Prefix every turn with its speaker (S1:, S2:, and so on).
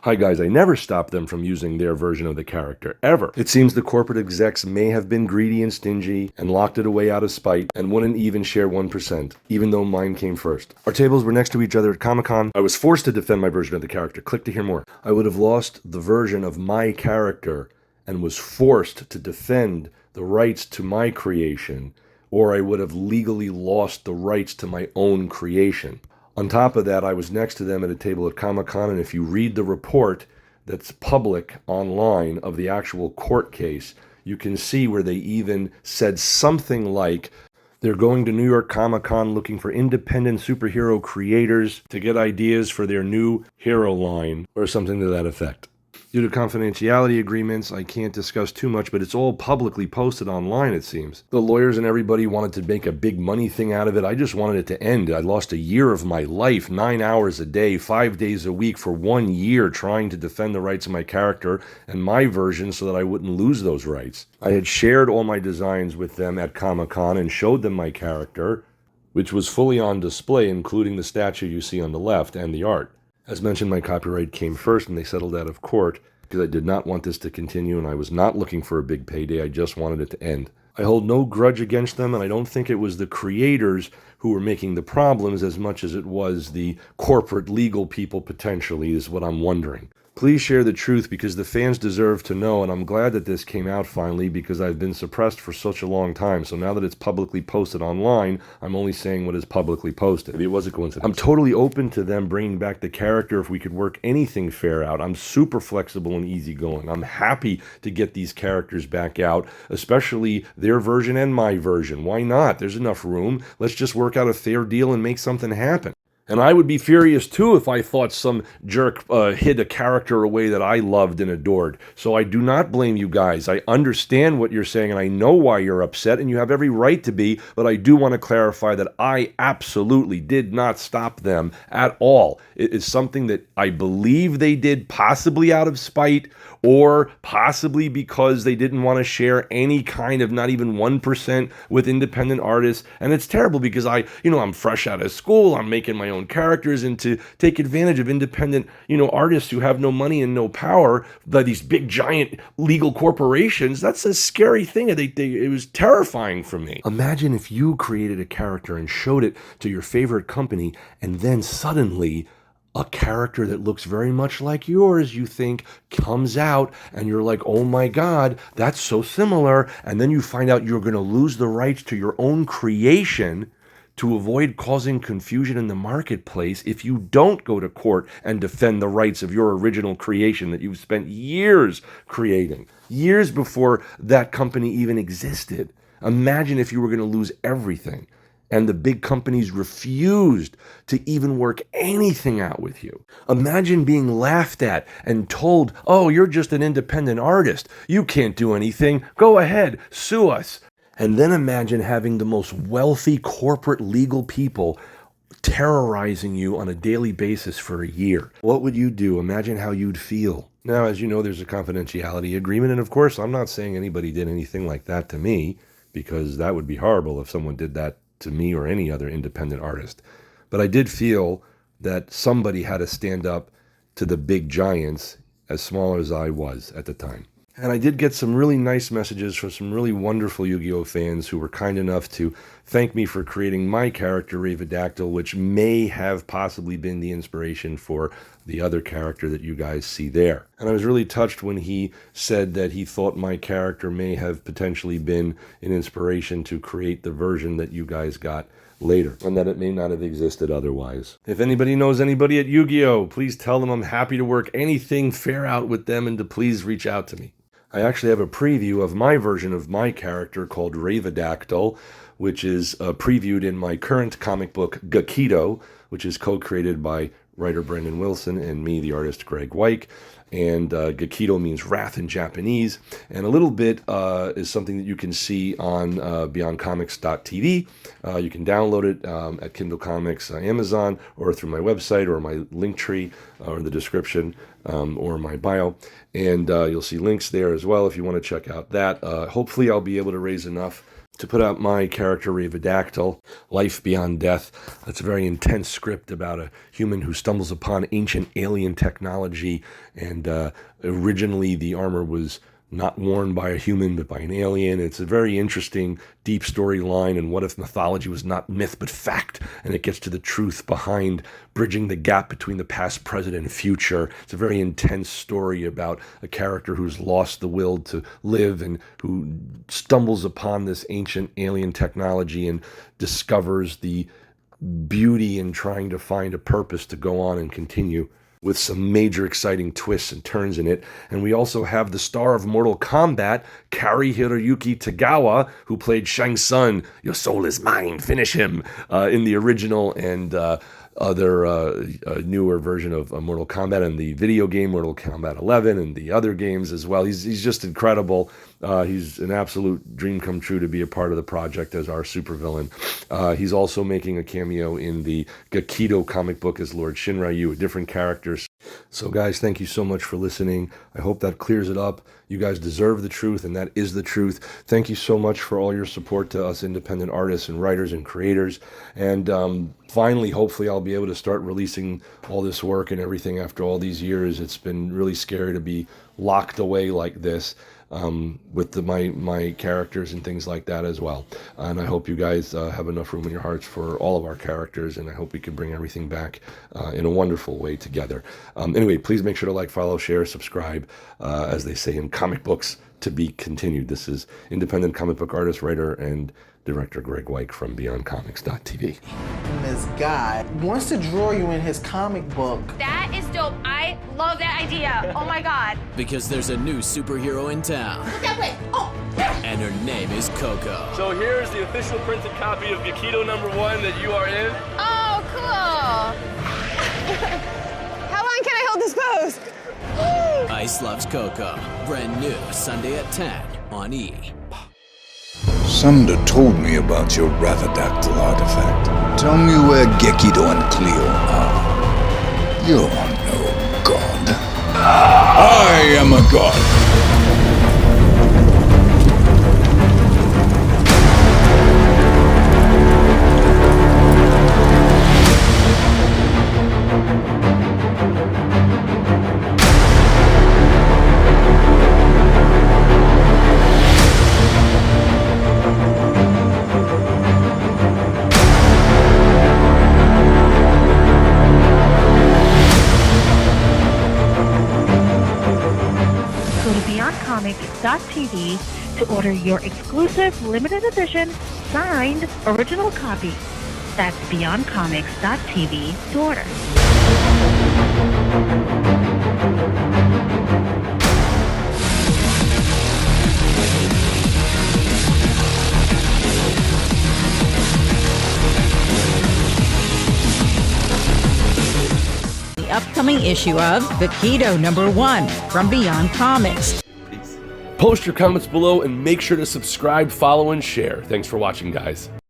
S1: Hi guys, I never stopped them from using their version of the character, ever. It seems the corporate execs may have been greedy and stingy and locked it away out of spite and wouldn't even share 1%, even though mine came first. Our tables were next to each other at Comic-Con. I was forced to defend my version of the character. Click to hear more. I would have lost the version of my character and was forced to defend the rights to my creation, or I would have legally lost the rights to my own creation. On top of that, I was next to them at a table at Comic-Con, and if you read the report that's public online of the actual court case, you can see where they even said something like they're going to New York Comic-Con looking for independent superhero creators to get ideas for their new hero line, or something to that effect. Due to confidentiality agreements, I can't discuss too much, but it's all publicly posted online, it seems. The lawyers and everybody wanted to make a big money thing out of it. I just wanted it to end. I lost a year of my life, 9 hours a day, 5 days a week for 1 year trying to defend the rights of my character and my version so that I wouldn't lose those rights. I had shared all my designs with them at Comic-Con and showed them my character, which was fully on display, including the statue you see on the left and the art. As mentioned, my copyright came first and they settled out of court because I did not want this to continue and I was not looking for a big payday. I just wanted it to end. I hold no grudge against them, and I don't think it was the creators who were making the problems as much as it was the corporate legal people potentially, is what I'm wondering. Please share the truth because the fans deserve to know, and I'm glad that this came out finally because I've been suppressed for such a long time. So now that it's publicly posted online, I'm only saying what is publicly posted. Maybe it was a coincidence. I'm totally open to them bringing back the character if we could work anything fair out. I'm super flexible and easygoing. I'm happy to get these characters back out, especially their version and my version. Why not? There's enough room. Let's just work out a fair deal and make something happen. And I would be furious too if I thought some jerk hid a character away that I loved and adored. So I do not blame you guys. I understand what you're saying and I know why you're upset and you have every right to be, but I do want to clarify that I absolutely did not stop them at all. It is something that I believe they did possibly out of spite or possibly because they didn't want to share any kind of, not even 1% with independent artists. And it's terrible because I'm fresh out of school, I'm making my own characters, and to take advantage of independent, artists who have no money and no power, by these big giant legal corporations, that's a scary thing. It was terrifying for me. Imagine if you created a character and showed it to your favorite company, and then suddenly a character that looks very much like yours, you think, comes out and you're like, oh my God, that's so similar. And then you find out you're going to lose the rights to your own creation to avoid causing confusion in the marketplace if you don't go to court and defend the rights of your original creation that you've spent years creating, years before that company even existed. Imagine if you were going to lose everything. And the big companies refused to even work anything out with you. Imagine being laughed at and told, oh, you're just an independent artist. You can't do anything. Go ahead, sue us. And then imagine having the most wealthy corporate legal people terrorizing you on a daily basis for a year. What would you do? Imagine how you'd feel. Now, as you know, there's a confidentiality agreement. And of course, I'm not saying anybody did anything like that to me, because that would be horrible if someone did that to me or any other independent artist. But I did feel that somebody had to stand up to the big giants, as small as I was at the time. And I did get some really nice messages from some really wonderful Yu-Gi-Oh fans who were kind enough to thank me for creating my character, Ravedactyl, which may have possibly been the inspiration for the other character that you guys see there. And I was really touched when he said that he thought my character may have potentially been an inspiration to create the version that you guys got later, and that it may not have existed otherwise. If anybody knows anybody at Yu-Gi-Oh, please tell them I'm happy to work anything fair out with them and to please reach out to me. I actually have a preview of my version of my character called Ravedactyl, which is previewed in my current comic book, YuGiOhWind, which is co-created by writer Brandon Wilson and me, the artist Graig Weich. And YuGiOhWind means wrath in Japanese. And a little bit is something that you can see on beyondcomics.tv. You can download it at Kindle Comics, Amazon, or through my website, or my link tree, or in the description, or my bio. And you'll see links there as well if you want to check out that. Hopefully I'll be able to raise enough to put out my character Ravedactyl, Life Beyond Death. It's a very intense script about a human who stumbles upon ancient alien technology, and originally the armor was not worn by a human but by an alien. It's a very interesting, deep storyline, and what if mythology was not myth but fact, and it gets to the truth behind bridging the gap between the past, present, and future. It's a very intense story about a character who's lost the will to live and who stumbles upon this ancient alien technology and discovers the beauty in trying to find a purpose to go on and continue, with some major exciting twists and turns in it. And we also have the star of Mortal Kombat, Kari Hiroyuki Tagawa, who played Shang Tsung, your soul is mine, finish him, in the original and other newer version of Mortal Kombat, and the video game Mortal Kombat 11 and the other games as well. He's just incredible. He's an absolute dream come true to be a part of the project as our supervillain. He's also making a cameo in the Gakido comic book as Lord Shinryu, a different character. So guys, thank you so much for listening. I hope that clears it up. You guys deserve the truth, and that is the truth. Thank you so much for all your support to us independent artists and writers and creators. And finally, hopefully I'll be able to start releasing all this work and everything after all these years. It's been really scary to be locked away like this. With my characters and things like that as well. And I hope you guys have enough room in your hearts for all of our characters, and I hope we can bring everything back in a wonderful way together. Anyway, please make sure to like, follow, share, subscribe, as they say in comic books, to be continued. This is independent comic book artist, writer, and director Graig Weich from BeyondComics.tv.
S2: This guy wants to draw you in his comic book.
S3: That is dope. I love that idea. Oh my god.
S4: Because there's a new superhero in town.
S3: Look that way. Oh.
S4: And her name is Coco.
S5: So here's the official printed copy of Gakido #1 that you are in.
S3: Oh, cool. How long can I hold this pose?
S4: Ice Loves Coco. Brand new Sunday at 10 on E!
S6: Sunder told me about your Ravedactyl artifact. Tell me where Gakido and Cleo are. You're no god. I am a god.
S7: Go to BeyondComics.tv to order your exclusive limited edition signed original copy. That's BeyondComics.tv to order.
S8: Upcoming issue of Gakido #1 from Beyond Comics.
S1: Post your comments below and make sure to subscribe, follow, and share. Thanks for watching, guys.